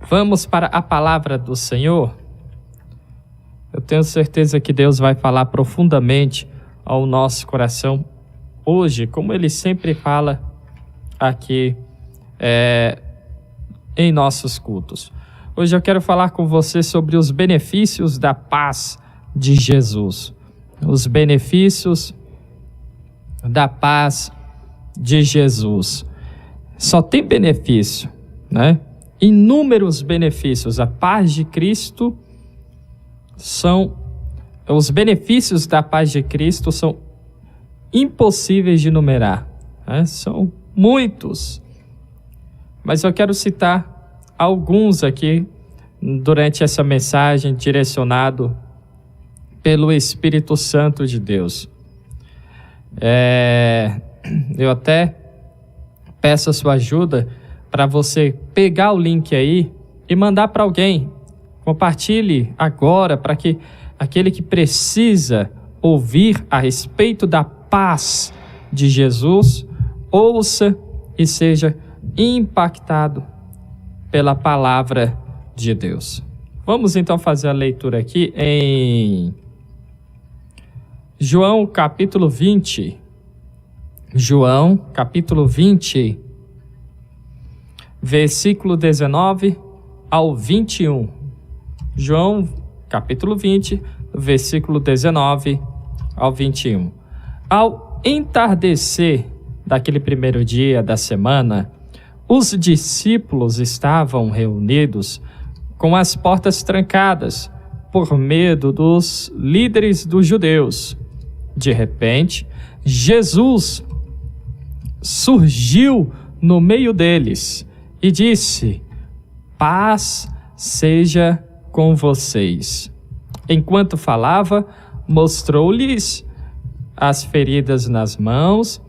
Vamos para a palavra do Senhor. Eu tenho certeza que Deus vai falar profundamente ao nosso coração hoje, como Ele sempre fala aqui em nossos cultos. Hoje eu quero falar com você sobre os benefícios da paz de Jesus. Os benefícios da paz de Jesus. Só tem benefício, né? Inúmeros benefícios. A paz de Cristo os benefícios da paz de Cristo são impossíveis de numerar, né? São muitos. Mas eu quero citar alguns aqui durante essa mensagem direcionado pelo Espírito Santo de Deus. Eu até peço a sua ajuda para você pegar o link aí e mandar para alguém. Compartilhe agora para que aquele que precisa ouvir a respeito da paz de Jesus ouça e seja impactado pela palavra de Deus. Vamos então fazer a leitura aqui em João capítulo 20. João capítulo 20, versículo 19 ao 21. João capítulo 20, versículo 19 ao 21. Ao entardecer daquele primeiro dia da semana, os discípulos estavam reunidos com as portas trancadas, por medo dos líderes dos judeus. De repente, Jesus surgiu no meio deles e disse: "Paz seja com vocês." Enquanto falava, mostrou-lhes as feridas nas mãos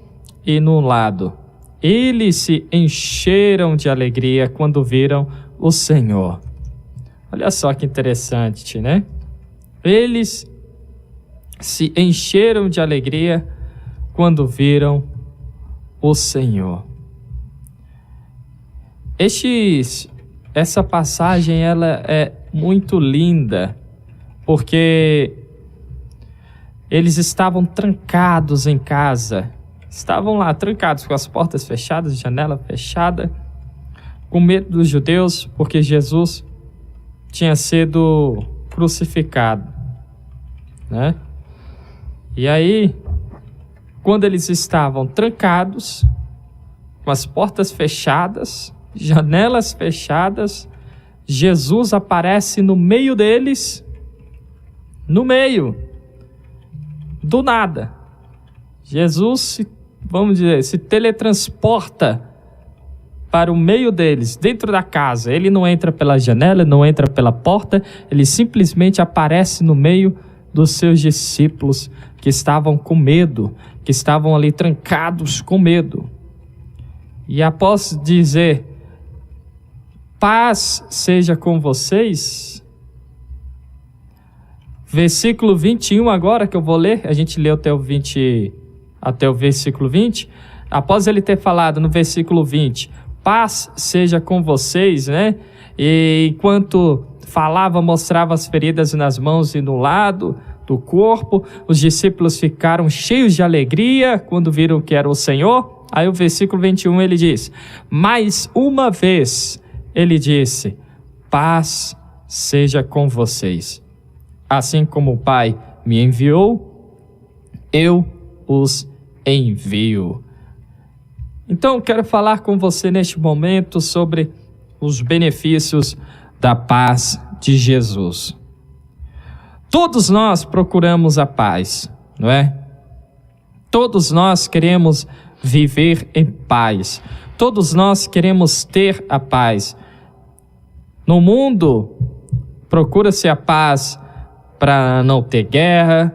e no lado. Eles se encheram de alegria quando viram o Senhor. Olha só que interessante, né? Eles se encheram de alegria quando viram o Senhor. Essa passagem ela é muito linda, porque eles estavam trancados em casa, estavam lá trancados com as portas fechadas, janela fechada, com medo dos judeus, porque Jesus tinha sido crucificado, né? E aí, quando eles estavam trancados, com as portas fechadas, janelas fechadas, Jesus aparece no meio deles, no meio, do nada. Jesus, se teletransporta para o meio deles, dentro da casa. Ele não entra pela janela, não entra pela porta, ele simplesmente aparece no meio dos seus discípulos que estavam com medo, que estavam ali trancados com medo. E após dizer: "Paz seja com vocês", versículo 21 agora que eu vou ler, a gente leu até o versículo 20, após ele ter falado no versículo 20, "Paz seja com vocês", né? E enquanto falava, mostrava as feridas nas mãos e no lado do corpo, os discípulos ficaram cheios de alegria quando viram que era o Senhor. Aí o versículo 21 ele diz: "Mais uma vez ele disse: Paz seja com vocês. Assim como o Pai me enviou, eu os envio." Então, quero falar com você neste momento sobre os benefícios da paz de Jesus. Todos nós procuramos a paz, não é? Todos nós queremos viver em paz. Todos nós queremos ter a paz. No mundo, procura-se a paz para não ter guerra,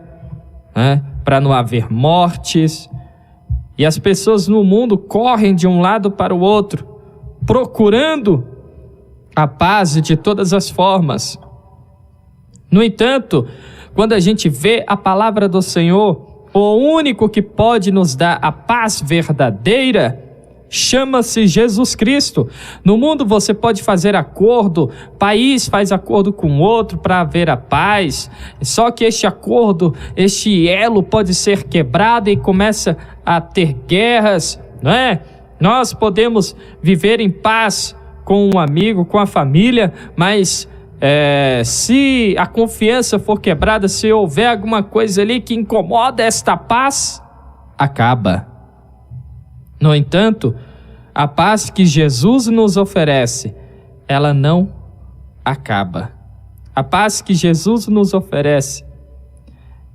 né? Para não haver mortes. E as pessoas no mundo correm de um lado para o outro, procurando a paz de todas as formas. No entanto, quando a gente vê a palavra do Senhor, o único que pode nos dar a paz verdadeira chama-se Jesus Cristo. No mundo você pode fazer acordo, país faz acordo com outro para haver a paz, só que este acordo, este elo pode ser quebrado e começa a ter guerras, não é? Nós podemos viver em paz com um amigo, com a família, mas se a confiança for quebrada, se houver alguma coisa ali que incomoda esta paz, acaba. No entanto, a paz que Jesus nos oferece, ela não acaba. A paz que Jesus nos oferece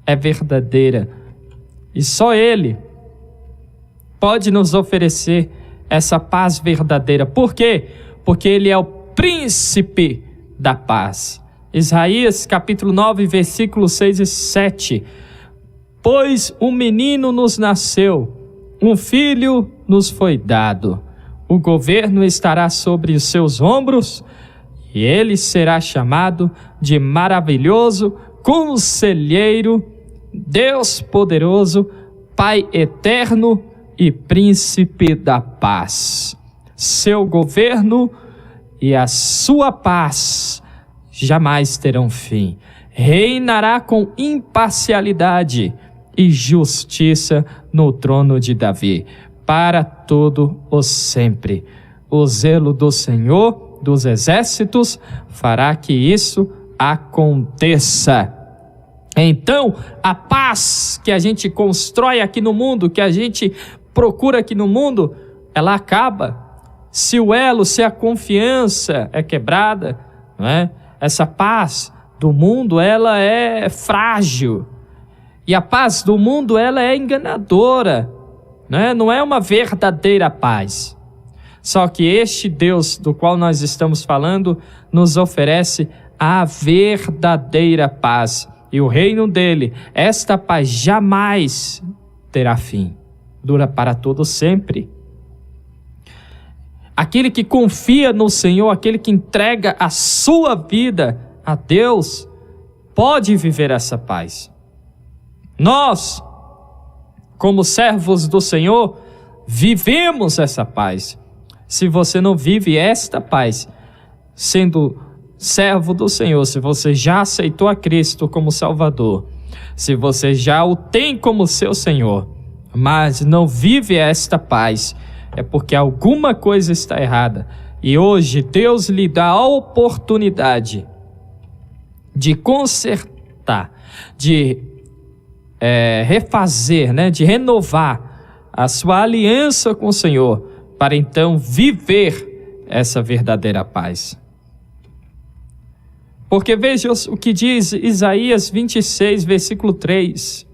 é verdadeira e só Ele pode nos oferecer essa paz verdadeira. Por quê? Porque Ele é o príncipe da paz. Isaías capítulo 9, versículos 6 e 7. Pois um menino nos nasceu, um filho nos foi dado. O governo estará sobre os seus ombros e ele será chamado de maravilhoso, conselheiro, Deus poderoso, Pai eterno e príncipe da paz. Seu governo e a sua paz jamais terão fim. Reinará com imparcialidade e justiça no trono de Davi, para todo o sempre. O zelo do Senhor dos exércitos fará que isso aconteça. Então, a paz que a gente constrói aqui no mundo, que a gente procura aqui no mundo, ela acaba. Se o elo, se a confiança é quebrada, não é? Essa paz do mundo, ela é frágil. E a paz do mundo, ela é enganadora, não é uma verdadeira paz. Só que este Deus do qual nós estamos falando nos oferece a verdadeira paz. E o reino dele, esta paz jamais terá fim, dura para todo sempre. Aquele que confia no Senhor, aquele que entrega a sua vida a Deus, pode viver essa paz. Nós, como servos do Senhor, vivemos essa paz. Se você não vive esta paz, sendo servo do Senhor, se você já aceitou a Cristo como Salvador, se você já o tem como seu Senhor, mas não vive esta paz, é porque alguma coisa está errada. E hoje Deus lhe dá a oportunidade de consertar, de refazer, de renovar a sua aliança com o Senhor, para então viver essa verdadeira paz. Porque veja o que diz Isaías 26, versículo 3.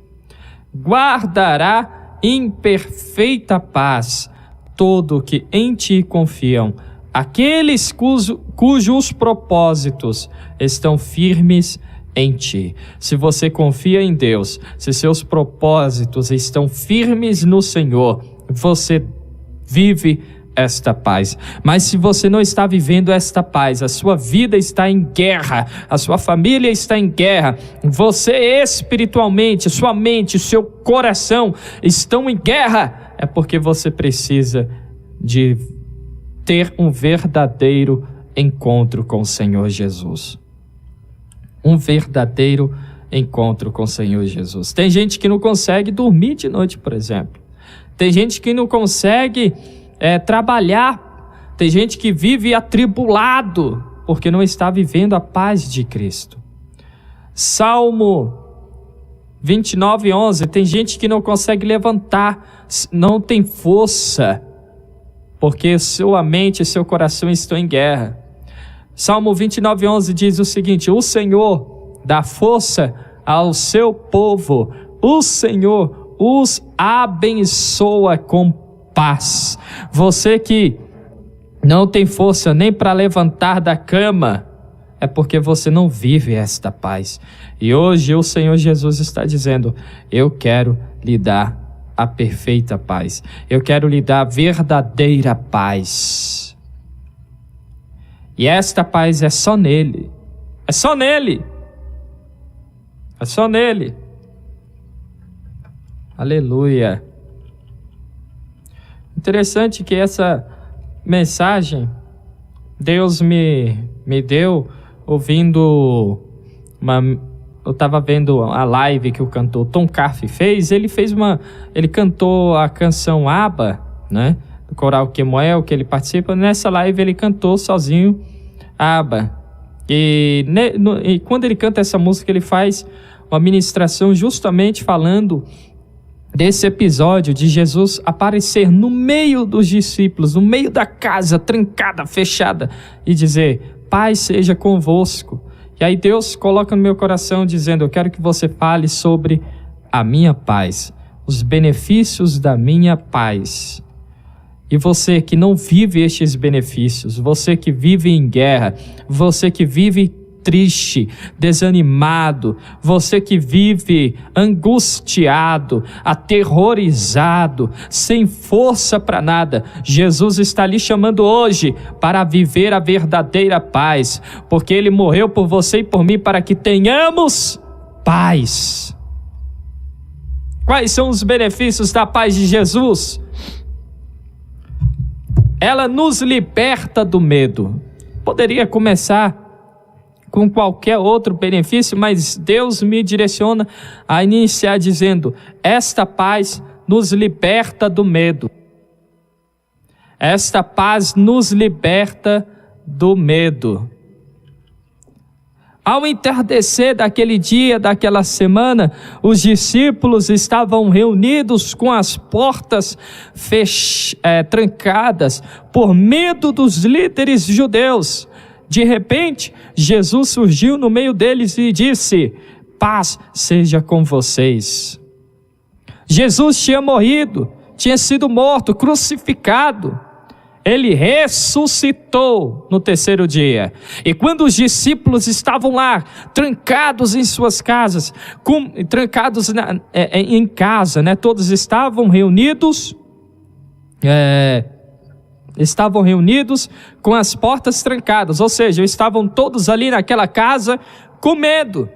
Guardará em perfeita paz todo que em ti confiam, aqueles cujos propósitos estão firmes em ti. Se você confia em Deus, se seus propósitos estão firmes no Senhor, você vive esta paz. Mas se você não está vivendo esta paz, a sua vida está em guerra, a sua família está em guerra, você espiritualmente, sua mente, seu coração estão em guerra, é porque você precisa de ter um verdadeiro encontro com o Senhor Jesus. Um verdadeiro encontro com o Senhor Jesus. Tem gente que não consegue dormir de noite, por exemplo. Tem gente que não consegue trabalhar. Tem gente que vive atribulado porque não está vivendo a paz de Cristo. Salmo 29, 11. Tem gente que não consegue levantar, não tem força, porque sua mente e seu coração estão em guerra. Salmo 29, 11 diz o seguinte: o Senhor dá força ao seu povo, o Senhor os abençoa com paz. Você que não tem força nem para levantar da cama, é porque você não vive esta paz. E hoje o Senhor Jesus está dizendo: eu quero lhe dar a perfeita paz. Eu quero lhe dar a verdadeira paz. E esta paz é só nele. É só nele. É só nele. Aleluia. Interessante que essa mensagem Deus me deu ouvindo eu estava vendo a live que o cantor Tom Carf fez. Ele cantou a canção Abba, né, do coral Kemuel, que ele participa. Nessa live ele cantou sozinho Abba. E quando ele canta essa música, ele faz uma ministração justamente falando desse episódio de Jesus aparecer no meio dos discípulos, no meio da casa trancada, fechada, e dizer: paz seja convosco. E aí Deus coloca no meu coração dizendo: eu quero que você fale sobre a minha paz, os benefícios da minha paz. E você que não vive estes benefícios, você que vive em guerra, você que vive triste, desanimado, você que vive angustiado, aterrorizado, sem força para nada, Jesus está lhe chamando hoje para viver a verdadeira paz, porque Ele morreu por você e por mim para que tenhamos paz. Quais são os benefícios da paz de Jesus? Ela nos liberta do medo. Poderia começar com qualquer outro benefício, mas Deus me direciona a iniciar dizendo: esta paz nos liberta do medo. Esta paz nos liberta do medo. Ao entardecer daquele dia, daquela semana, os discípulos estavam reunidos com as portas trancadas por medo dos líderes judeus. De repente, Jesus surgiu no meio deles e disse: paz seja com vocês. Jesus tinha morrido, tinha sido morto, crucificado. Ele ressuscitou no terceiro dia. E quando os discípulos estavam lá, trancados em suas casas, trancados em casa, né? Todos estavam reunidos, com as portas trancadas, ou seja, estavam todos ali naquela casa com medo.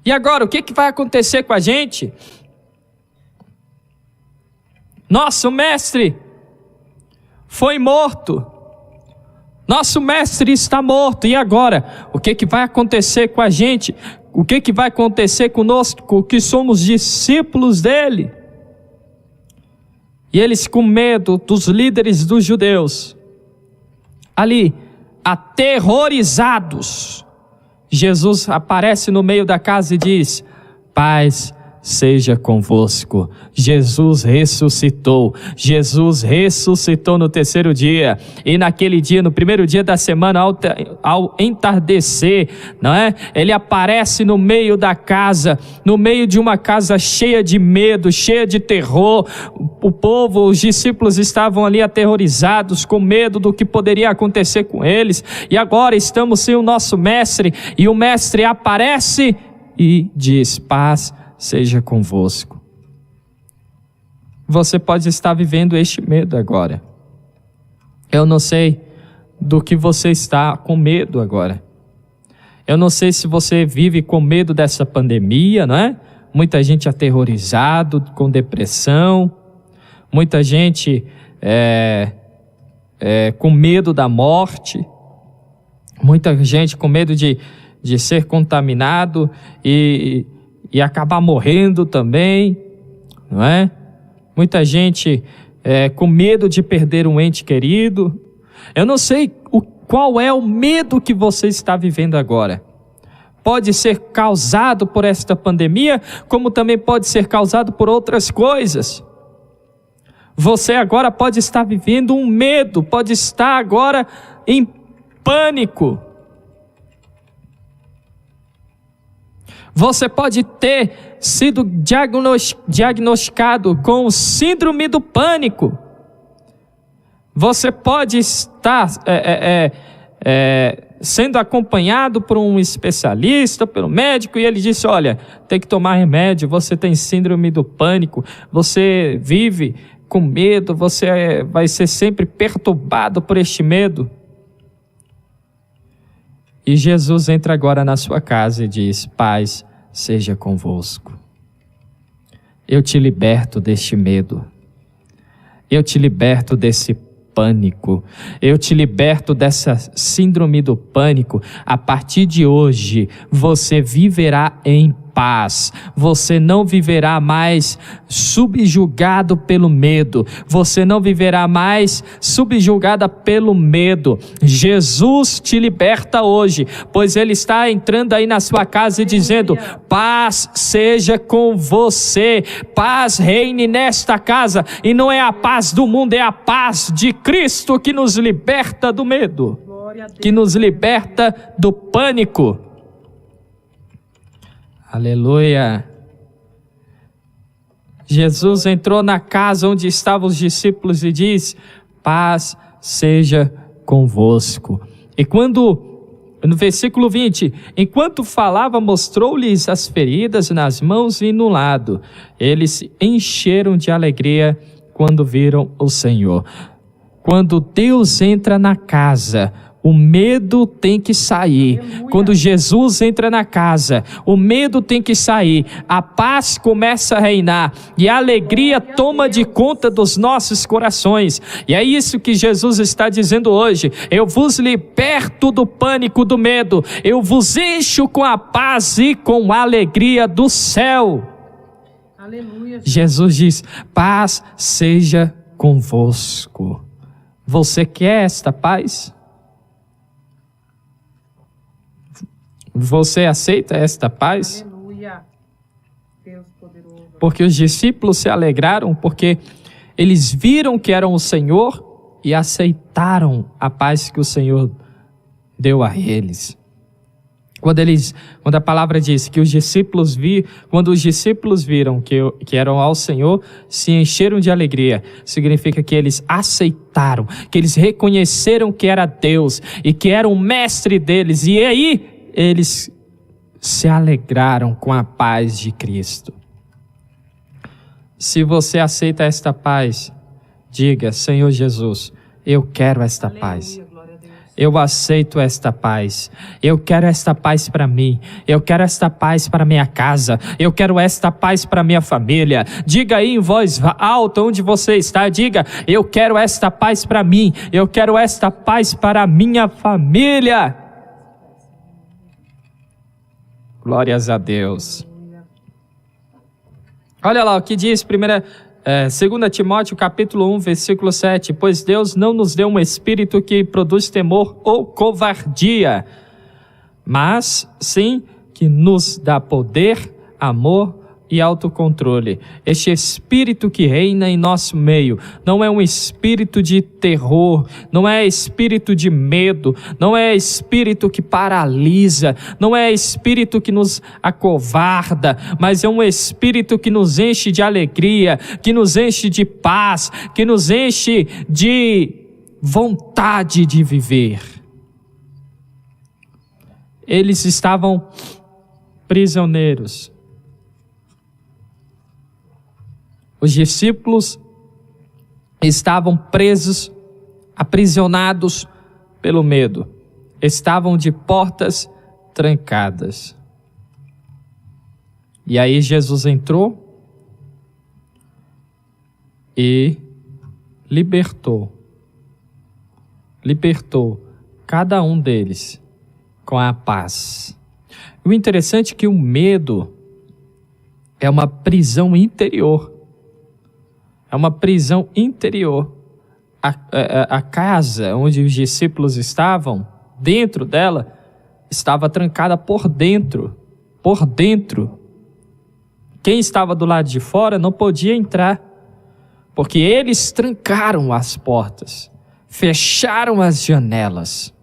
E agora, o que vai acontecer com a gente? Nosso mestre foi morto. Nosso mestre está morto. E agora? O que vai acontecer com a gente? O que vai acontecer conosco, que somos discípulos dele? E eles, com medo dos líderes dos judeus, ali, aterrorizados, Jesus aparece no meio da casa e diz: paz seja convosco. Jesus ressuscitou. Jesus ressuscitou no terceiro dia. E naquele dia, no primeiro dia da semana, ao entardecer, não é? Ele aparece no meio da casa, no meio de uma casa cheia de medo, cheia de terror. O povo, os discípulos estavam ali aterrorizados, com medo do que poderia acontecer com eles. E agora estamos sem o nosso mestre, e o mestre aparece e diz: paz seja convosco. Você pode estar vivendo este medo agora. Eu não sei do que você está com medo agora. Eu não sei se você vive com medo dessa pandemia, não é? Muita gente aterrorizado, com depressão. Muita gente com medo da morte. Muita gente com medo de ser contaminado e acabar morrendo também, não é? Muita gente com medo de perder um ente querido. Eu não sei qual é o medo que você está vivendo agora. Pode ser causado por esta pandemia, como também pode ser causado por outras coisas. Você agora pode estar vivendo um medo, pode estar agora em pânico. Você pode ter sido diagnosticado com síndrome do pânico. Você pode estar sendo acompanhado por um especialista, pelo médico, e ele disse: olha, tem que tomar remédio, você tem síndrome do pânico, você vive com medo, você vai ser sempre perturbado por este medo. E Jesus entra agora na sua casa e diz: paz seja convosco. Eu te liberto deste medo. Eu te liberto desse pânico. Eu te liberto dessa síndrome do pânico. A partir de hoje, você viverá em paz. Você não viverá mais subjugado pelo medo. Você não viverá mais subjugada pelo medo. Jesus te liberta hoje, pois Ele está entrando aí na sua casa e dizendo: paz seja com você. Paz reine nesta casa. E não é a paz do mundo, é a paz de Cristo que nos liberta do medo, que nos liberta do pânico. Aleluia. Jesus entrou na casa onde estavam os discípulos e diz: paz seja convosco. E no versículo 20, enquanto falava, mostrou-lhes as feridas nas mãos e no lado. Eles se encheram de alegria quando viram o Senhor. Quando Deus entra na casa, o medo tem que sair. Aleluia. Quando Jesus entra na casa, o medo tem que sair. A paz começa a reinar e a alegria toma de conta dos nossos corações. E é isso que Jesus está dizendo hoje: eu vos liberto do pânico, do medo. Eu vos encho com a paz e com a alegria do céu. Aleluia. Jesus diz: paz seja convosco. Você quer esta paz? Você aceita esta paz? Aleluia. Deus poderoso. Porque os discípulos se alegraram porque eles viram que eram o Senhor e aceitaram a paz que o Senhor deu a eles. Quando a palavra diz que quando os discípulos viram que eram ao Senhor, se encheram de alegria, significa que eles aceitaram, que eles reconheceram que era Deus e que era o mestre deles, e aí eles se alegraram com a paz de Cristo. Se você aceita esta paz, diga: Senhor Jesus, eu quero esta paz. Eu aceito esta paz. Eu quero esta paz para mim. Eu quero esta paz para minha casa. Eu quero esta paz para minha família. Diga aí em voz alta onde você está. Diga: eu quero esta paz para mim. Eu quero esta paz para a minha família. Glórias a Deus. Olha lá o que diz 2 Timóteo capítulo 1, versículo 7. Pois Deus não nos deu um espírito que produz temor ou covardia, mas sim que nos dá poder, amor e autocontrole. Este espírito que reina em nosso meio não é um espírito de terror, não é espírito de medo, não é espírito que paralisa, não é espírito que nos acovarda, mas é um espírito que nos enche de alegria, que nos enche de paz, que nos enche de vontade de viver. Eles estavam prisioneiros. Os discípulos estavam presos, aprisionados pelo medo. Estavam de portas trancadas. E aí Jesus entrou e libertou cada um deles com a paz. O interessante é que o medo é uma prisão interior. É uma prisão interior. A casa onde os discípulos estavam, dentro dela, estava trancada por dentro. Por dentro. Quem estava do lado de fora não podia entrar, porque eles trancaram as portas, fecharam as janelas.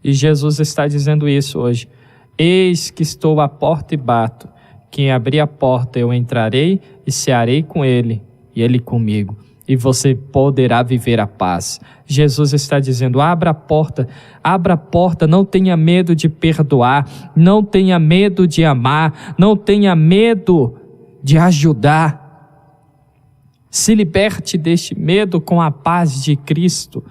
E Jesus está dizendo isso hoje: eis que estou à porta e bato. Quem abrir a porta eu entrarei e cearei com ele e ele comigo, e você poderá viver a paz. Jesus está dizendo: abra a porta, não tenha medo de perdoar, não tenha medo de amar, não tenha medo de ajudar. Se liberte deste medo com a paz de Cristo.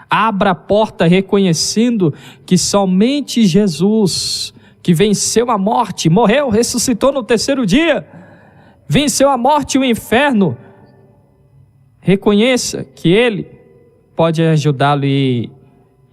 Abra a porta reconhecendo que somente Jesus, que venceu a morte, morreu, ressuscitou no terceiro dia, venceu a morte e o inferno, Reconheça que Ele pode ajudá-lo e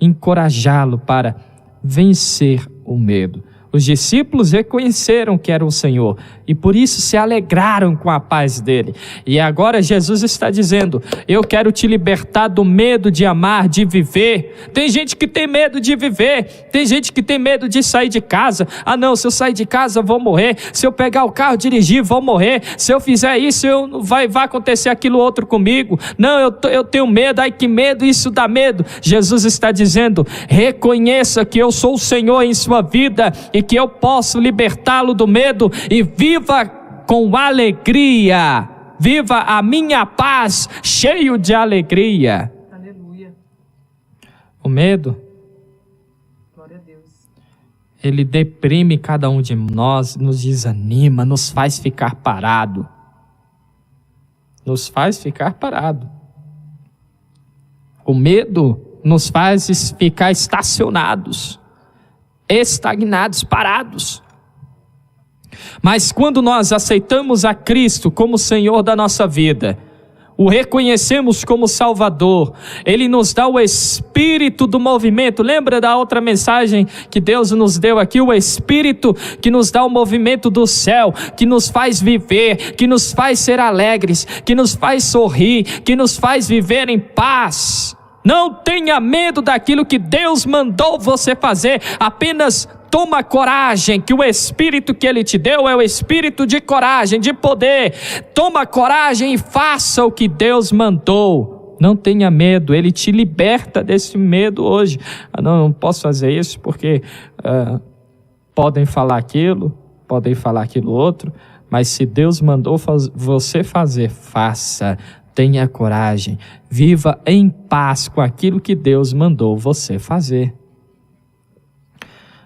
encorajá-lo para vencer o medo. Os discípulos reconheceram que era o Senhor e por isso se alegraram com a paz dele. E agora Jesus está dizendo: eu quero te libertar do medo de amar, de viver. Tem gente que tem medo de viver, tem gente que tem medo de sair de casa. Ah não, se eu sair de casa vou morrer, se eu pegar o carro dirigir vou morrer, se eu fizer isso vai acontecer aquilo outro comigo. Não, eu tenho medo, ai que medo, isso dá medo. Jesus está dizendo: reconheça que eu sou o Senhor em sua vida e que eu posso libertá-lo do medo, e viva com alegria, viva a minha paz, cheio de alegria. Aleluia. O medo, Glória a Deus, ele deprime cada um de nós, nos desanima, nos faz ficar parado. Nos faz ficar parado. O medo nos faz ficar estacionados, estagnados, parados. Mas quando nós aceitamos a Cristo como Senhor da nossa vida, o reconhecemos como Salvador, Ele nos dá o espírito do movimento. Lembra da outra mensagem que Deus nos deu aqui? O espírito que nos dá o movimento do céu, que nos faz viver, que nos faz ser alegres, que nos faz sorrir, que nos faz viver em paz. Não tenha medo daquilo que Deus mandou você fazer, apenas toma coragem, que o espírito que Ele te deu é o espírito de coragem, de poder. Toma coragem e faça o que Deus mandou. Não tenha medo, Ele te liberta desse medo hoje. Não posso fazer isso porque podem falar aquilo, podem falar aquilo outro, mas se Deus mandou você fazer, faça. Tenha coragem, viva em paz com aquilo que Deus mandou você fazer.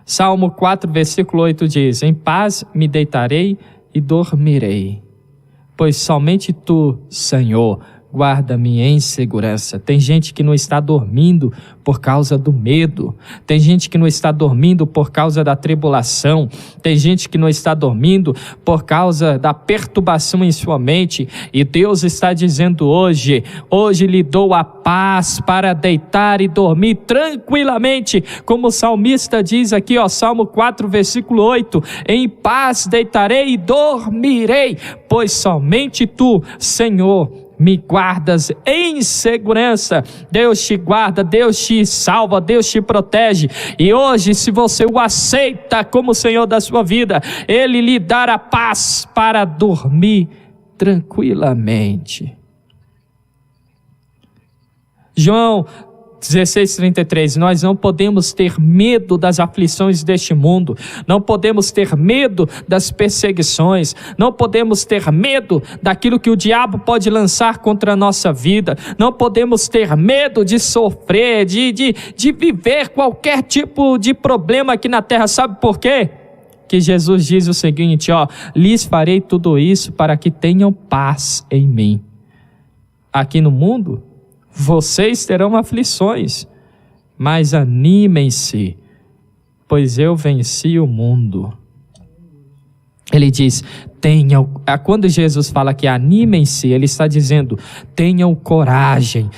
Salmo 4, versículo 8 diz: em paz me deitarei e dormirei, pois somente Tu, Senhor, guarda-me em segurança. Tem gente que não está dormindo por causa do medo. Tem gente que não está dormindo por causa da tribulação. Tem gente que não está dormindo por causa da perturbação em sua mente. E Deus está dizendo hoje lhe dou a paz para deitar e dormir tranquilamente. Como o salmista diz aqui, Salmo 4, versículo 8: em paz deitarei e dormirei, pois somente Tu, Senhor, me guardas em segurança. Deus te guarda, Deus te salva, Deus te protege. E hoje, se você o aceita como Senhor da sua vida, Ele lhe dará paz para dormir tranquilamente. João 16:33, nós não podemos ter medo das aflições deste mundo, não podemos ter medo das perseguições, não podemos ter medo daquilo que o diabo pode lançar contra a nossa vida, não podemos ter medo de sofrer, de viver qualquer tipo de problema aqui na terra. Sabe por quê? Que Jesus diz o seguinte: lhes farei tudo isso para que tenham paz em mim. Aqui no mundo vocês terão aflições, mas animem-se, pois eu venci o mundo. Ele diz: quando Jesus fala que animem-se, Ele está dizendo: tenham coragem,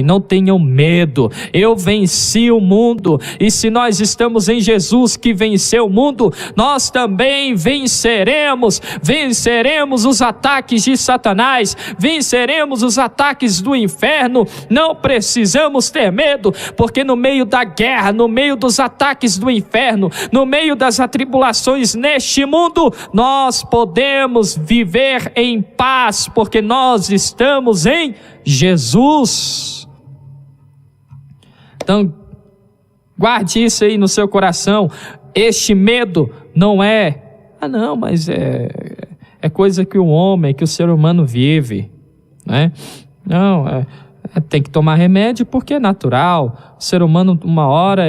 não tenham medo. Eu venci o mundo, e se nós estamos em Jesus que venceu o mundo, nós também venceremos os ataques de Satanás, venceremos os ataques do inferno. Não precisamos ter medo, porque no meio da guerra, no meio dos ataques do inferno, no meio das atribulações neste mundo, nós podemos viver em paz, porque nós estamos em Jesus. Então, guarde isso aí no seu coração. Este medo não é, mas é coisa que o homem, que o ser humano vive, né? Não, tem que tomar remédio porque é natural. O ser humano, uma hora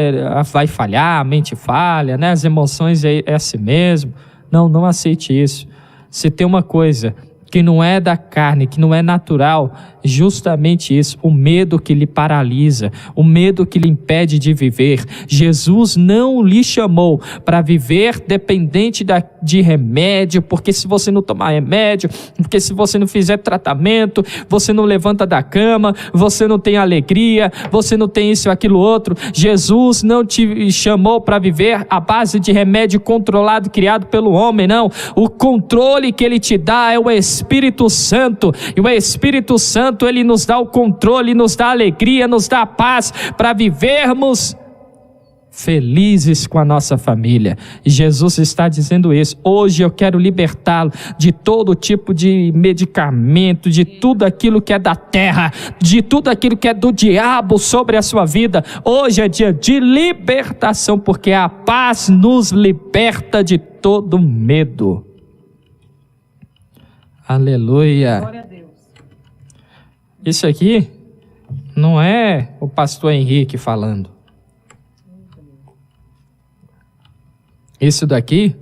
vai falhar, a mente falha, né? As emoções é assim mesmo. Não aceite isso. Se tem uma coisa que não é da carne, que não é natural, justamente isso, o medo que lhe paralisa, o medo que lhe impede de viver. Jesus não lhe chamou para viver dependente de remédio, porque se você não tomar remédio, porque se você não fizer tratamento, você não levanta da cama, você não tem alegria, você não tem isso, aquilo, outro. Jesus não te chamou para viver à base de remédio controlado, criado pelo homem, não. O controle que ele te dá é o Espírito Santo, e o Espírito Santo, ele nos dá o controle, nos dá alegria, nos dá paz para vivermos felizes com a nossa família. E Jesus está dizendo isso. Hoje eu quero libertá-lo de todo tipo de medicamento, de tudo aquilo que é da terra, de tudo aquilo que é do diabo sobre a sua vida. Hoje é dia de libertação, porque a paz nos liberta de todo medo. Aleluia. Glória a Deus. Isso aqui não é o pastor Henrique falando. Isso daqui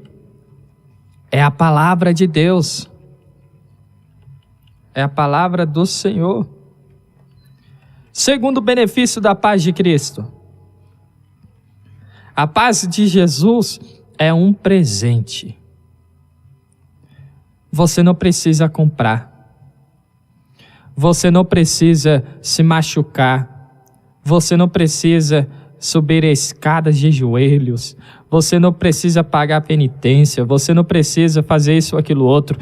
é a palavra de Deus. É a palavra do Senhor. Segundo benefício da paz de Cristo. A paz de Jesus é um presente. Você não precisa comprar. Você não precisa se machucar. Você não precisa subir escadas de joelhos. Você não precisa pagar penitência, você não precisa fazer isso ou aquilo outro.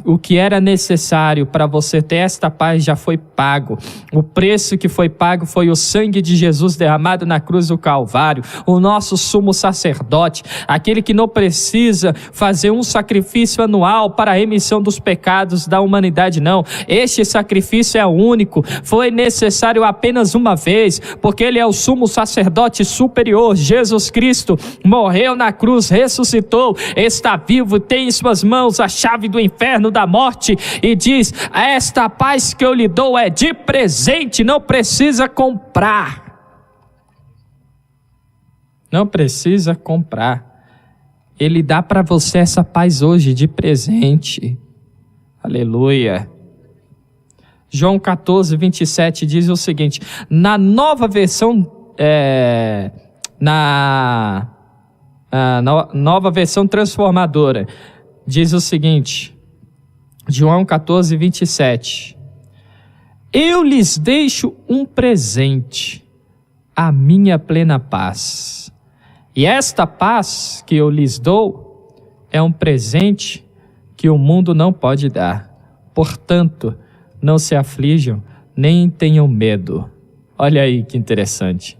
O que era necessário para você ter esta paz já foi pago. O preço que foi pago foi o sangue de Jesus derramado na cruz do Calvário, o nosso sumo sacerdote, aquele que não precisa fazer um sacrifício anual para a remissão dos pecados da humanidade, não. Este sacrifício é único, foi necessário apenas uma vez, porque ele é o sumo sacerdote superior. Jesus Cristo morreu na cruz, ressuscitou, está vivo, tem em suas mãos a chave do inferno, da morte, e diz: esta paz que eu lhe dou é de presente, não precisa comprar. Não precisa comprar. Ele dá para você essa paz hoje de presente. Aleluia. João 14, 27 diz o seguinte, na nova versão, nova versão transformadora, diz o seguinte, João 14, 27, eu lhes deixo um presente, a minha plena paz, e esta paz que eu lhes dou é um presente que o mundo não pode dar, portanto, não se aflijam, nem tenham medo. Olha aí que interessante.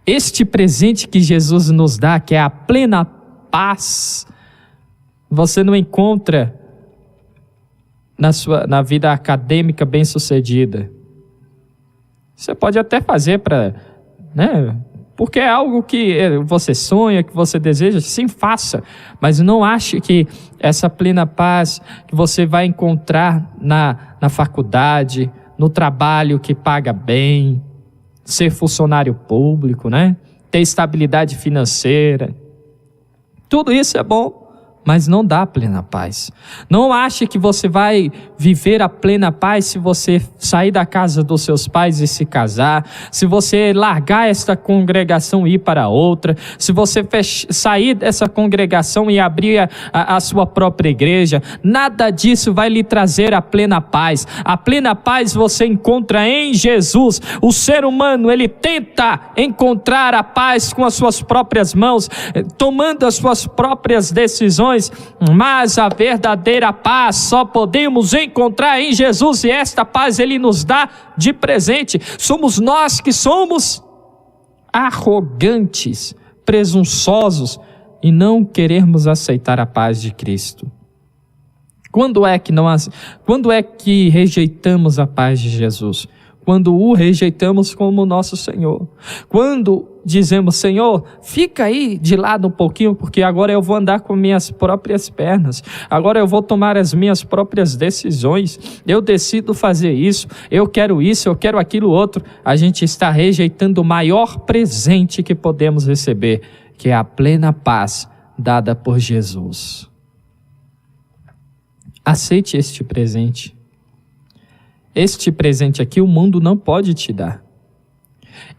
Este presente que Jesus nos dá, que é a plena paz, você não encontra na vida acadêmica bem-sucedida. Você pode até fazer porque é algo que você sonha, que você deseja, sim, faça. Mas não ache que essa plena paz que você vai encontrar na faculdade, no trabalho que paga bem, ser funcionário público, ter estabilidade financeira. Tudo isso é bom, mas não dá plena paz. Não ache que você vai viver a plena paz se você sair da casa dos seus pais e se casar, se você largar esta congregação e ir para outra, se você sair dessa congregação e abrir a sua própria igreja. Nada disso vai lhe trazer a plena paz. A plena paz você encontra em Jesus. O ser humano, ele tenta encontrar a paz com as suas próprias mãos, tomando as suas próprias decisões, mas a verdadeira paz só podemos encontrar em Jesus, e esta paz ele nos dá de presente. Somos nós que somos arrogantes, presunçosos e não queremos aceitar a paz de Cristo. Quando é que rejeitamos a paz de Jesus? Quando o rejeitamos como nosso Senhor. Quando dizemos: Senhor, fica aí de lado um pouquinho, porque agora eu vou andar com minhas próprias pernas, agora eu vou tomar as minhas próprias decisões, eu decido fazer isso, eu quero aquilo outro. A gente está rejeitando o maior presente que podemos receber, que é a plena paz dada por Jesus. Aceite este presente. Este presente aqui o mundo não pode te dar.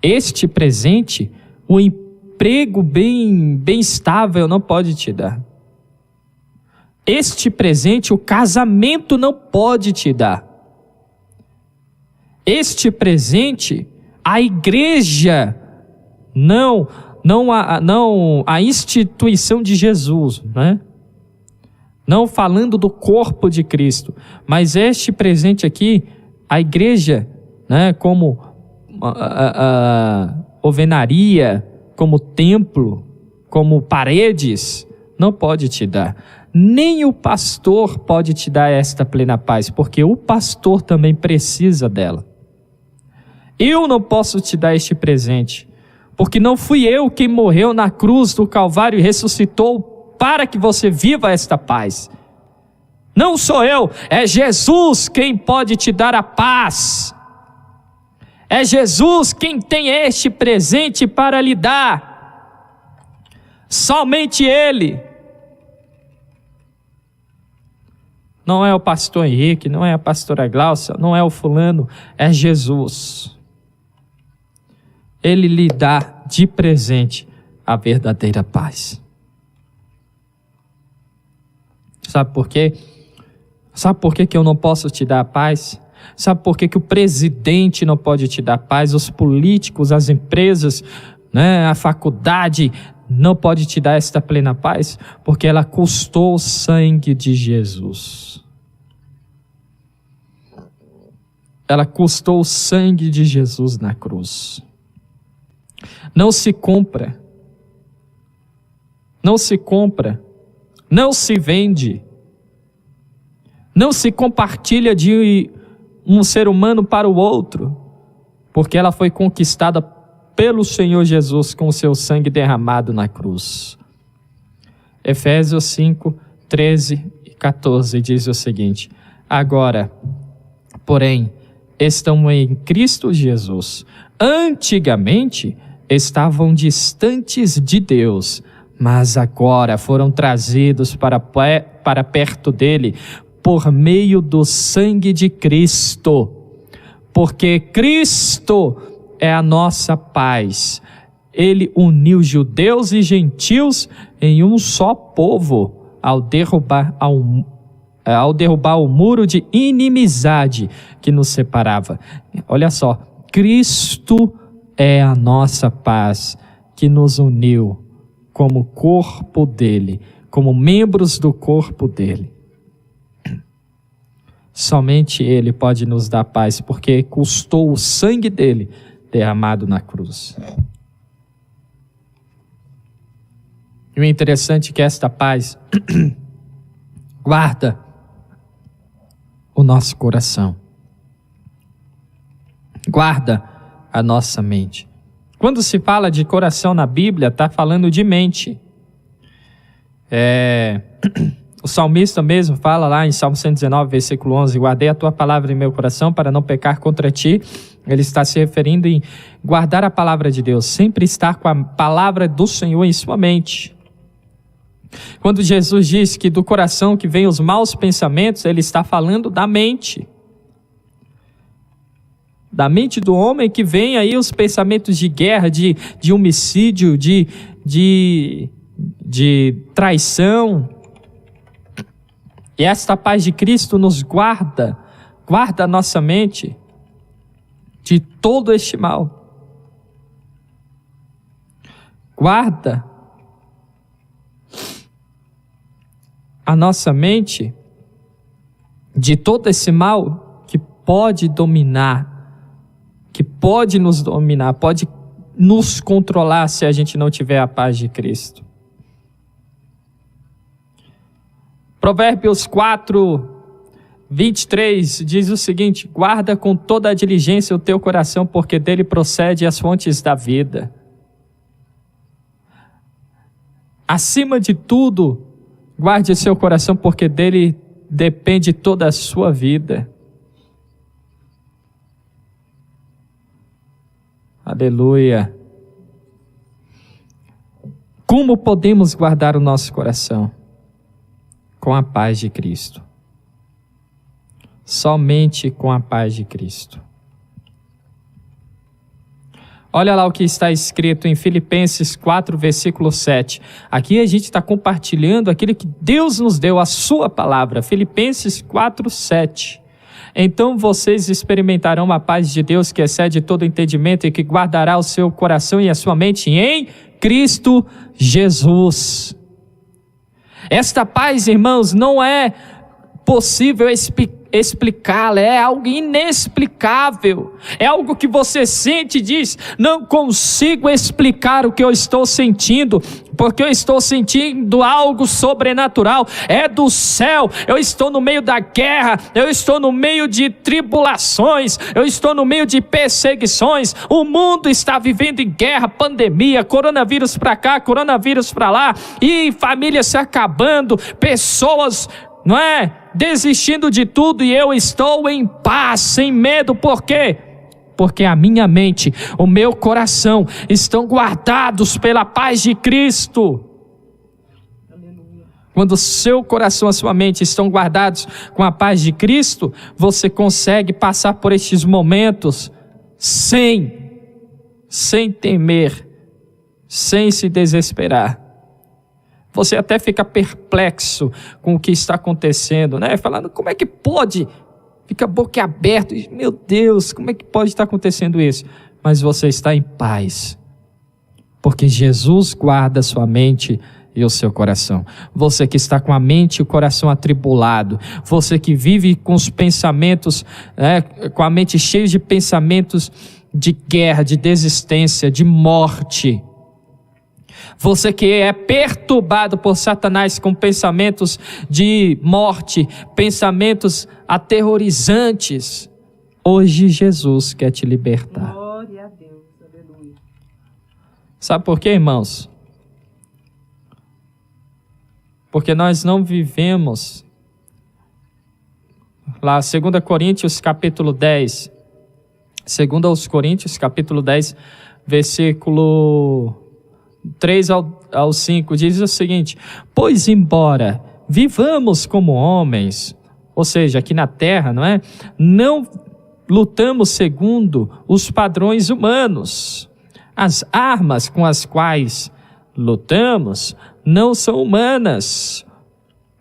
Este presente, o emprego bem estável não pode te dar. Este presente, o casamento não pode te dar. Este presente, a igreja, não a instituição de Jesus, né? Não falando do corpo de Cristo, mas este presente aqui, a igreja, né, como alvenaria, como templo, como paredes, não pode te dar. Nem o pastor pode te dar esta plena paz, porque o pastor também precisa dela. Eu não posso te dar este presente, porque não fui eu quem morreu na cruz do Calvário e ressuscitou para que você viva esta paz. Não sou eu, é Jesus quem pode te dar a paz. É Jesus quem tem este presente para lhe dar. Somente Ele. Não é o pastor Henrique, não é a pastora Glaucia, não é o fulano, é Jesus. Ele lhe dá de presente a verdadeira paz. Sabe por quê? Sabe por que eu não posso te dar a paz? Sabe por que o presidente não pode te dar paz? Os políticos, as empresas, né, a faculdade não pode te dar esta plena paz? Porque ela custou o sangue de Jesus. Ela custou o sangue de Jesus na cruz. Não se compra. Não se compra. Não se vende. Não se compartilha de um ser humano para o outro, porque ela foi conquistada pelo Senhor Jesus com o seu sangue derramado na cruz. Efésios 5, 13 e 14 diz o seguinte: agora, porém, estão em Cristo Jesus. Antigamente estavam distantes de Deus, mas agora foram trazidos para perto dele por meio do sangue de Cristo. Porque Cristo é a nossa paz. Ele uniu judeus e gentios em um só povo ao derrubar o muro de inimizade que nos separava. Olha só, Cristo é a nossa paz que nos uniu como corpo dele, como membros do corpo dele. Somente Ele pode nos dar paz, porque custou o sangue dele derramado na cruz. E o interessante é que esta paz guarda o nosso coração, guarda a nossa mente. Quando se fala de coração na Bíblia, está falando de mente. O salmista mesmo fala lá em Salmo 119, versículo 11, guardei a tua palavra em meu coração para não pecar contra ti. Ele está se referindo em guardar a palavra de Deus, sempre estar com a palavra do Senhor em sua mente. Quando Jesus diz que do coração que vem os maus pensamentos, ele está falando da mente. Da mente do homem que vem aí os pensamentos de guerra, de homicídio, de traição. E esta paz de Cristo nos guarda a nossa mente de todo este mal. Guarda a nossa mente de todo esse mal que pode dominar, que pode nos dominar, pode nos controlar se a gente não tiver a paz de Cristo. Provérbios 4, 23 diz o seguinte: guarda com toda a diligência o teu coração, porque dele procede as fontes da vida. Acima de tudo, guarde o seu coração, porque dele depende toda a sua vida. Aleluia. Como podemos guardar o nosso coração? Com a paz de Cristo. somente com a paz de Cristo. Olha lá o que está escrito em Filipenses 4, versículo 7. Aqui a gente está compartilhando aquilo que Deus nos deu, a sua palavra. Filipenses 4, 7. Então vocês experimentarão a paz de Deus que excede todo entendimento e que guardará o seu coração e a sua mente em Cristo Jesus. Esta paz, irmãos, não é possível explicá-la, é algo inexplicável, é algo que você sente e diz: não consigo explicar o que eu estou sentindo, porque eu estou sentindo algo sobrenatural, é do céu. Eu estou no meio da guerra, eu estou no meio de tribulações, eu estou no meio de perseguições, o mundo está vivendo em guerra, pandemia, coronavírus para cá, coronavírus para lá, e famílias se acabando, pessoas, não é, desistindo de tudo, e eu estou em paz, sem medo. Por quê? Porque a minha mente, o meu coração estão guardados pela paz de Cristo. Aleluia. Quando o seu coração e a sua mente estão guardados com a paz de Cristo, você consegue passar por estes momentos sem temer, sem se desesperar. Você até fica perplexo com o que está acontecendo, né? Falando, como é que pode? Fica boquiaberto. Meu Deus, como é que pode estar acontecendo isso? Mas você está em paz, porque Jesus guarda a sua mente e o seu coração. Você que está com a mente e o coração atribulado, você que vive com os pensamentos, com a mente cheia de pensamentos de guerra, de desistência, de morte. Você que é perturbado por Satanás com pensamentos de morte, pensamentos aterrorizantes, hoje Jesus quer te libertar. Glória a Deus, aleluia. Sabe por quê, irmãos? Porque nós não vivemos, lá 2 Coríntios capítulo 10, 2 Coríntios capítulo 10, versículo 3 ao 5, diz o seguinte: pois embora vivamos como homens, ou seja, aqui na terra, não lutamos segundo os padrões humanos. As armas com as quais lutamos não são humanas.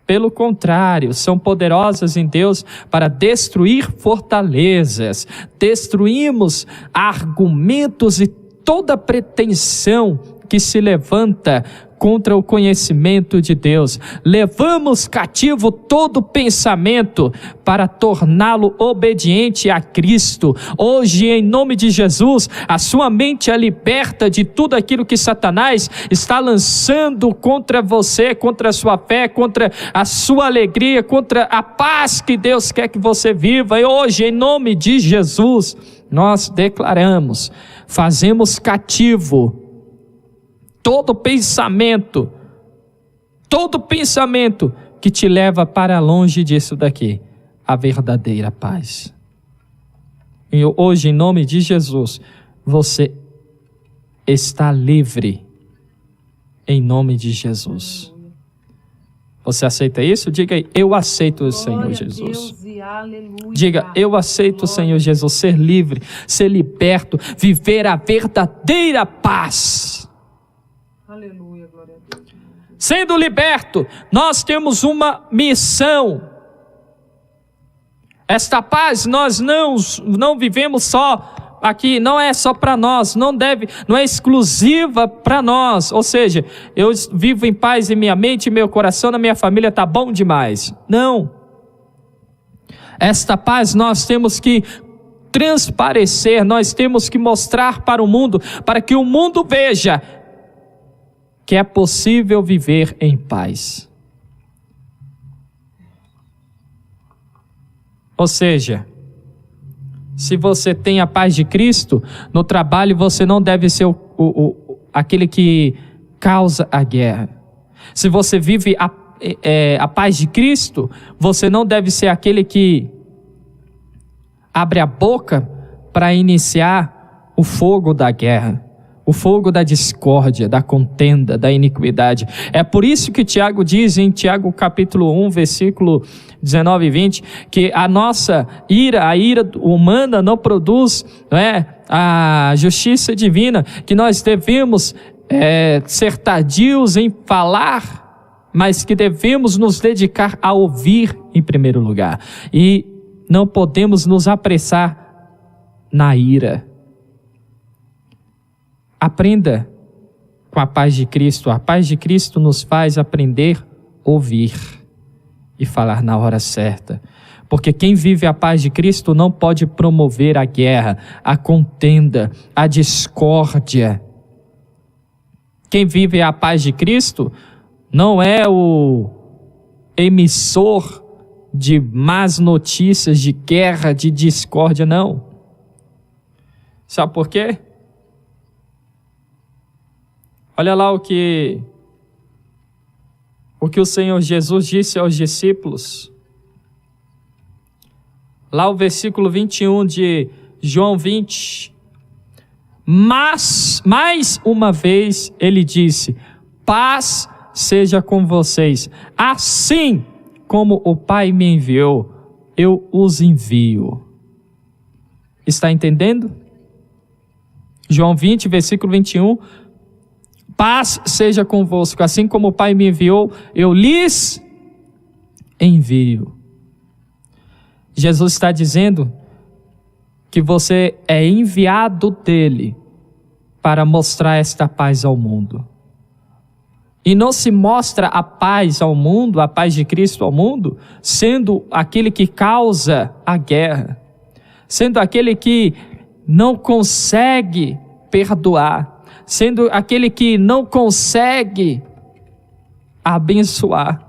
Pelo contrário, são poderosas em Deus para destruir fortalezas. Destruímos argumentos e toda pretensão que se levanta contra o conhecimento de Deus. Levamos cativo todo pensamento para torná-lo obediente a Cristo. Hoje, em nome de Jesus, a sua mente é liberta de tudo aquilo que Satanás está lançando contra você, contra a sua fé, contra a sua alegria, contra a paz que Deus quer que você viva. E hoje, em nome de Jesus, nós declaramos, fazemos cativo todo pensamento que te leva para longe disso daqui, a verdadeira paz. E hoje, em nome de Jesus, você está livre, em nome de Jesus. Você aceita isso? Diga aí: eu aceito o Senhor Jesus. Deus e aleluia. Diga: eu aceito o Senhor Jesus, ser livre, ser liberto, viver a verdadeira paz. Aleluia, glória a Deus. Sendo liberto, nós temos uma missão. Esta paz nós não vivemos só aqui, não é só para nós, não é exclusiva para nós. Ou seja, eu vivo em paz em minha mente, em meu coração, na minha família está bom demais. Não. Esta paz nós temos que transparecer, nós temos que mostrar para o mundo, para que o mundo veja que é possível viver em paz. Ou seja, se você tem a paz de Cristo, no trabalho você não deve ser aquele que causa a guerra. Se você vive a paz de Cristo, você não deve ser aquele que abre a boca para iniciar o fogo da guerra. o fogo da discórdia, da contenda, da iniquidade. É por isso que Tiago diz em Tiago capítulo 1, versículo 19 e 20, que a nossa ira, a ira humana não produz, não é, a justiça divina, que nós devemos ser tardios em falar, mas que devemos nos dedicar a ouvir em primeiro lugar. E não podemos nos apressar na ira. Aprenda com a paz de Cristo. A paz de Cristo nos faz aprender a ouvir e falar na hora certa. Porque quem vive a paz de Cristo não pode promover a guerra, a contenda, a discórdia. Quem vive a paz de Cristo não é o emissor de más notícias, de guerra, de discórdia, não. Sabe por quê? Olha lá o que o Senhor Jesus disse aos discípulos. Lá o versículo 21 de João 20. Mas, mais uma vez, ele disse: paz seja com vocês. Assim como o Pai me enviou, eu os envio. Está entendendo? João 20, versículo 21. Paz seja convosco, assim como o Pai me enviou, eu lhes envio. Jesus está dizendo que você é enviado dele para mostrar esta paz ao mundo. E não se mostra a paz ao mundo, a paz de Cristo ao mundo, sendo aquele que causa a guerra, sendo aquele que não consegue perdoar, sendo aquele que não consegue abençoar.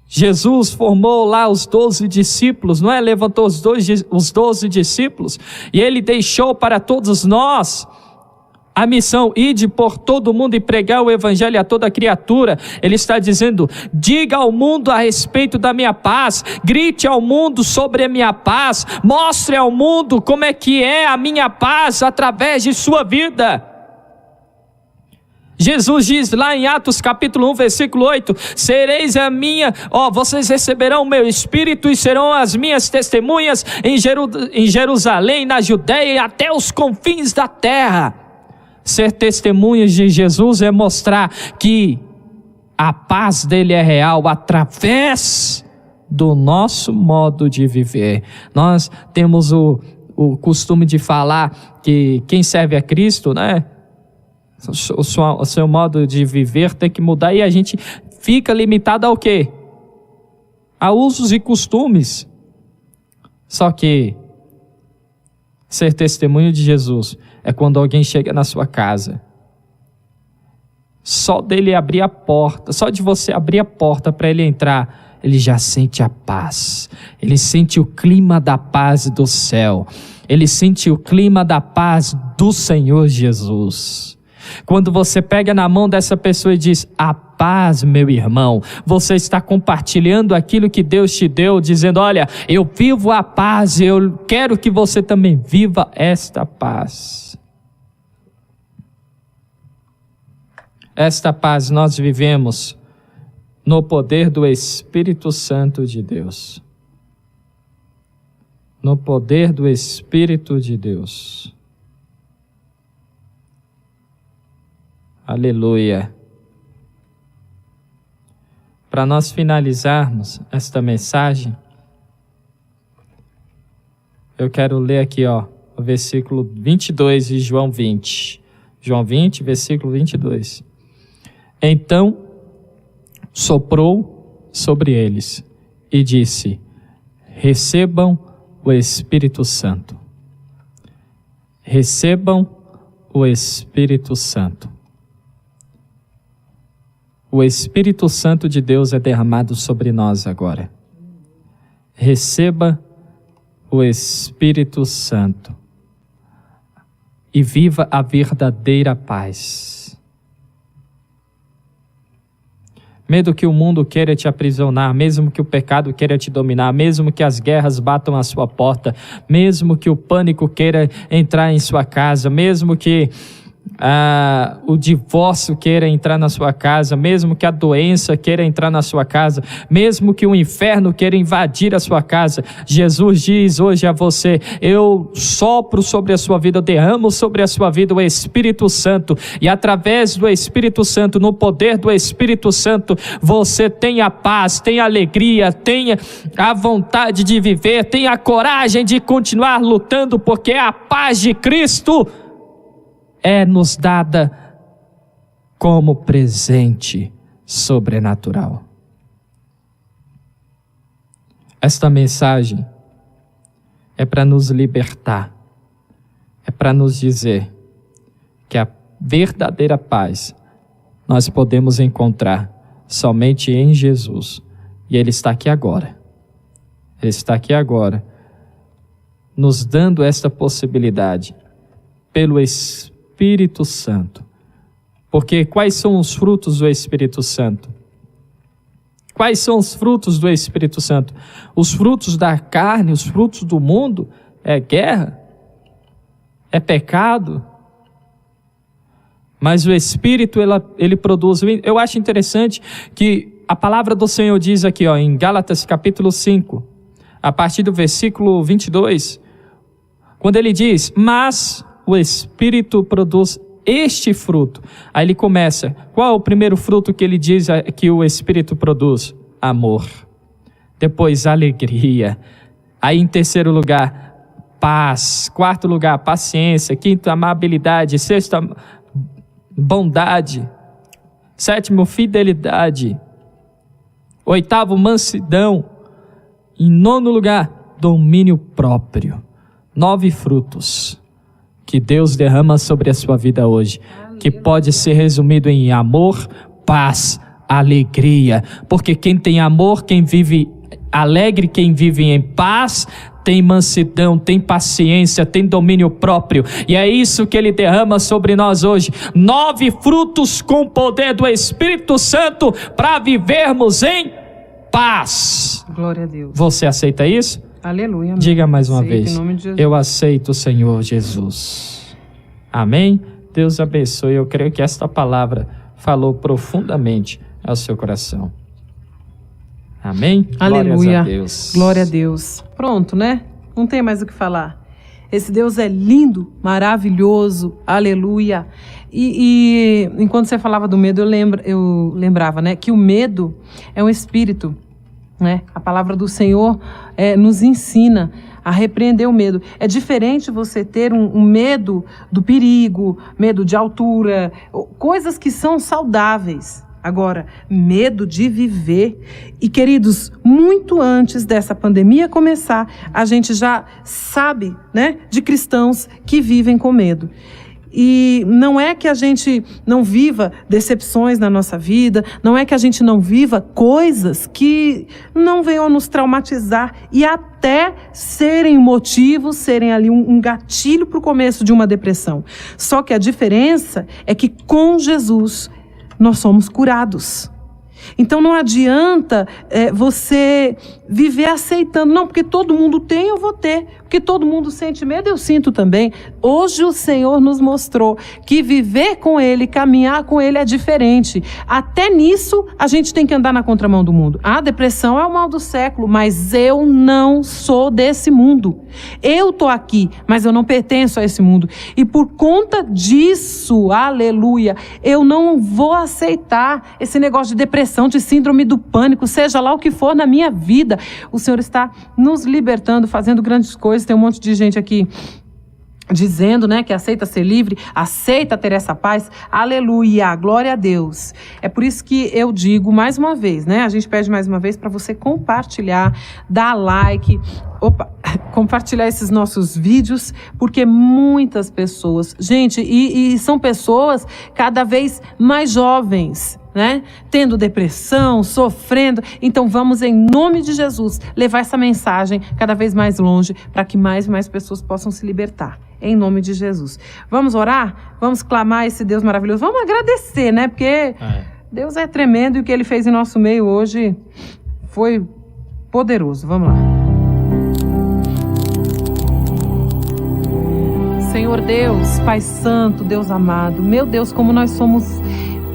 Jesus formou lá os 12 discípulos, não é? Levantou os 12 discípulos e ele deixou para todos nós a missão: ide por todo mundo e pregar o evangelho a toda criatura. Ele está dizendo: diga ao mundo a respeito da minha paz, grite ao mundo sobre a minha paz, mostre ao mundo como é que é a minha paz através de sua vida. Jesus diz lá em Atos capítulo 1, versículo 8: sereis a minha, vocês receberão o meu espírito e serão as minhas testemunhas em Jerusalém, na Judeia e até os confins da terra. Ser testemunhas de Jesus é mostrar que a paz dele é real através do nosso modo de viver. Nós temos o costume de falar que quem serve a Cristo, né, o seu modo de viver tem que mudar, e a gente fica limitado ao quê? A usos e costumes. Só que ser testemunho de Jesus é quando alguém chega na sua casa. Só dele abrir a porta, só de você abrir a porta para ele entrar, ele já sente a paz. Ele sente o clima da paz do céu. Ele sente o clima da paz do Senhor Jesus. Quando você pega na mão dessa pessoa e diz: a paz, meu irmão, você está compartilhando aquilo que Deus te deu, dizendo: olha, eu vivo a paz, eu quero que você também viva esta paz. Esta paz nós vivemos no poder do Espírito Santo de Deus. No poder do Espírito de Deus. Aleluia. Para nós finalizarmos esta mensagem, eu quero ler aqui, o versículo 22 de João 20. João 20, versículo 22. Então soprou sobre eles e disse: recebam o Espírito Santo. Recebam o Espírito Santo. O Espírito Santo de Deus é derramado sobre nós agora. Receba o Espírito Santo e viva a verdadeira paz. Medo que o mundo queira te aprisionar, mesmo que o pecado queira te dominar, mesmo que as guerras batam à sua porta, mesmo que o pânico queira entrar em sua casa, mesmo que o divórcio queira entrar na sua casa, mesmo que a doença queira entrar na sua casa, mesmo que o inferno queira invadir a sua casa, Jesus diz hoje a você: eu sopro sobre a sua vida, eu derramo sobre a sua vida o Espírito Santo, e através do Espírito Santo, no poder do Espírito Santo, você tem a paz, tem a alegria, tem a vontade de viver, tem a coragem de continuar lutando, porque a paz de Cristo é nos dada como presente sobrenatural. Esta mensagem é para nos libertar, é para nos dizer que a verdadeira paz nós podemos encontrar somente em Jesus, e Ele está aqui agora. Ele está aqui agora, nos dando esta possibilidade pelo Espírito Santo. Porque quais são os frutos do Espírito Santo? Quais são os frutos do Espírito Santo? Os frutos da carne, os frutos do mundo, é guerra, é pecado. Mas o Espírito, ele produz. Eu acho interessante que a palavra do Senhor diz aqui, em Gálatas capítulo 5, a partir do versículo 22, quando ele diz: mas o Espírito produz este fruto. Aí ele começa. Qual é o primeiro fruto que ele diz que o Espírito produz? Amor. Depois, alegria. Aí em terceiro lugar, paz. Quarto lugar, paciência. Quinto, amabilidade. Sexto, bondade. Sétimo, fidelidade. Oitavo, mansidão. Em nono lugar, domínio próprio. 9 frutos que Deus derrama sobre a sua vida hoje, que pode ser resumido em amor, paz, alegria, porque quem tem amor, quem vive alegre, quem vive em paz, tem mansidão, tem paciência, tem domínio próprio, e é isso que Ele derrama sobre nós hoje, 9 frutos com o poder do Espírito Santo, para vivermos em paz. Glória a Deus. Você aceita isso? Aleluia. Amém. Diga mais uma Aceito, vez: em nome de Jesus. eu aceito o Senhor Jesus. Amém? Deus abençoe. Eu creio que esta palavra falou profundamente ao seu coração. Amém? Aleluia. Glórias a Deus. Glória a Deus. Pronto, né? Não tem mais o que falar. Esse Deus é lindo, maravilhoso. Aleluia. E enquanto você falava do medo, eu lembrava, né, que o medo é um espírito, né? A palavra do Senhor nos ensina a repreender o medo. É diferente você ter um medo do perigo, medo de altura, coisas que são saudáveis. Agora, medo de viver. E, queridos, muito antes dessa pandemia começar, a gente já sabe, né, de cristãos que vivem com medo. E não é que a gente não viva decepções na nossa vida, não é que a gente não viva coisas que não venham nos traumatizar e até serem motivos, serem ali um gatilho para o começo de uma depressão. Só que a diferença é que com Jesus nós somos curados. Então não adianta você viver aceitando, não, porque todo mundo tem, eu vou ter, porque todo mundo sente medo, eu sinto também. Hoje o Senhor nos mostrou que viver com Ele, caminhar com Ele é diferente. Até nisso a gente tem que andar na contramão do mundo. A depressão é o mal do século, mas eu não sou desse mundo. Eu estou aqui, mas eu não pertenço a esse mundo. E por conta disso, aleluia, eu não vou aceitar esse negócio de depressão, de síndrome do pânico, seja lá o que for na minha vida. O Senhor está nos libertando, fazendo grandes coisas. Tem um monte de gente aqui dizendo, né, que aceita ser livre, aceita ter essa paz. Aleluia, glória a Deus. É por isso que eu digo mais uma vez, né, a gente pede mais uma vez para você compartilhar, dar like, compartilhar esses nossos vídeos, porque muitas pessoas, gente, e são pessoas cada vez mais jovens, né? Tendo depressão, sofrendo. Então vamos, em nome de Jesus, levar essa mensagem cada vez mais longe, para que mais e mais pessoas possam se libertar. Em nome de Jesus. Vamos orar? Vamos clamar esse Deus maravilhoso. Vamos agradecer, né? Porque Deus é tremendo e o que Ele fez em nosso meio hoje foi poderoso. Vamos lá. Senhor Deus, Pai Santo, Deus amado, meu Deus, como nós somos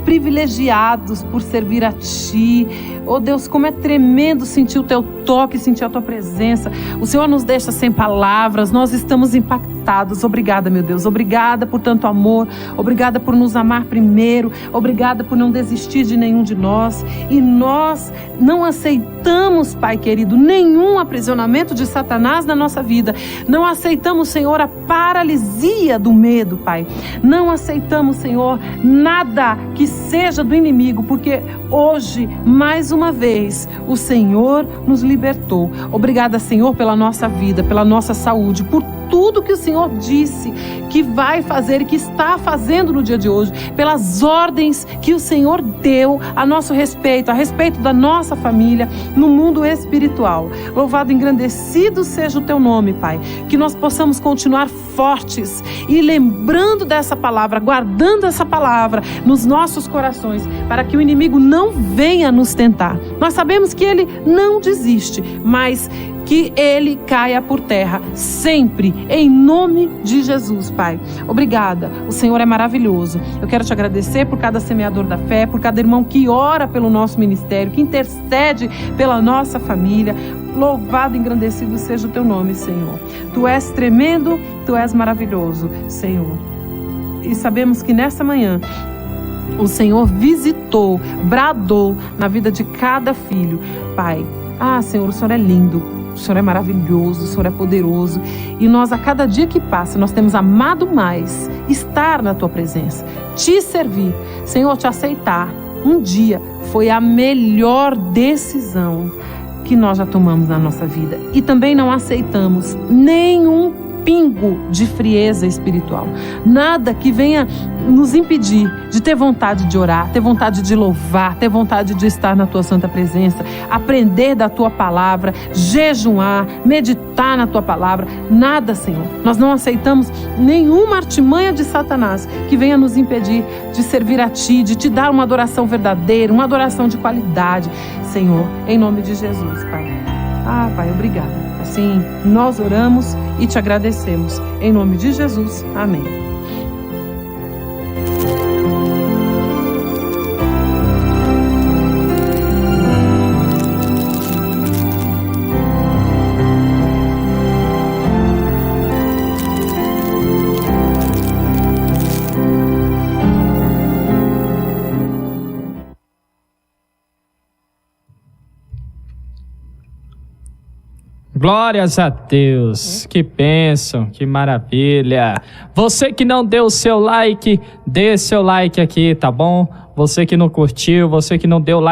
privilegiados por servir a Ti. Oh Deus, como é tremendo sentir o Teu toque, sentir a Tua presença. O Senhor nos deixa sem palavras, nós estamos impactados. Obrigada, meu Deus, obrigada por tanto amor, obrigada por nos amar primeiro, obrigada por não desistir de nenhum de nós. E nós não aceitamos, Pai querido, nenhum aprisionamento de Satanás na nossa vida. Não aceitamos, Senhor, a paralisia do medo, Pai. Não aceitamos, Senhor, nada que seja do inimigo, porque hoje, mais uma vez, o Senhor nos libertou. Obrigada, Senhor, pela nossa vida, pela nossa saúde, por tudo que o Senhor disse que vai fazer e que está fazendo no dia de hoje, pelas ordens que o Senhor deu a nosso respeito, a respeito da nossa família no mundo espiritual. Louvado e engrandecido seja o Teu nome, Pai. Que nós possamos continuar fortes e lembrando dessa palavra, guardando essa palavra nos nossos corações, para que o inimigo não venha nos tentar. Nós sabemos que ele não desiste, mas que ele caia por terra sempre, em nome de Jesus, Pai. Obrigada, o Senhor é maravilhoso. Eu quero te agradecer por cada semeador da fé, por cada irmão que ora pelo nosso ministério, que intercede pela nossa família. Louvado e engrandecido seja o Teu nome, Senhor. Tu és tremendo, Tu és maravilhoso, Senhor. E sabemos que nessa manhã o Senhor visitou, bradou na vida de cada filho, Pai. Ah, Senhor, o Senhor é lindo. O Senhor é maravilhoso, o Senhor é poderoso. E nós, a cada dia que passa, nós temos amado mais estar na Tua presença, Te servir. Senhor, Te aceitar. Um dia foi a melhor decisão que nós já tomamos na nossa vida. E também não aceitamos nenhum pingo de frieza espiritual. Nada que venha nos impedir de ter vontade de orar, ter vontade de louvar, ter vontade de estar na Tua santa presença, aprender da Tua palavra, jejuar, meditar na Tua palavra. Nada, Senhor. Nós não aceitamos nenhuma artimanha de Satanás que venha nos impedir de servir a Ti, de Te dar uma adoração verdadeira, uma adoração de qualidade, Senhor, em nome de Jesus, Pai. Ah, Pai, obrigada. Assim, nós oramos e Te agradecemos. Em nome de Jesus. Amém. Glórias a Deus, que bênção, que maravilha. Você que não deu o seu like, dê seu like aqui, tá bom? Você que não curtiu, você que não deu like,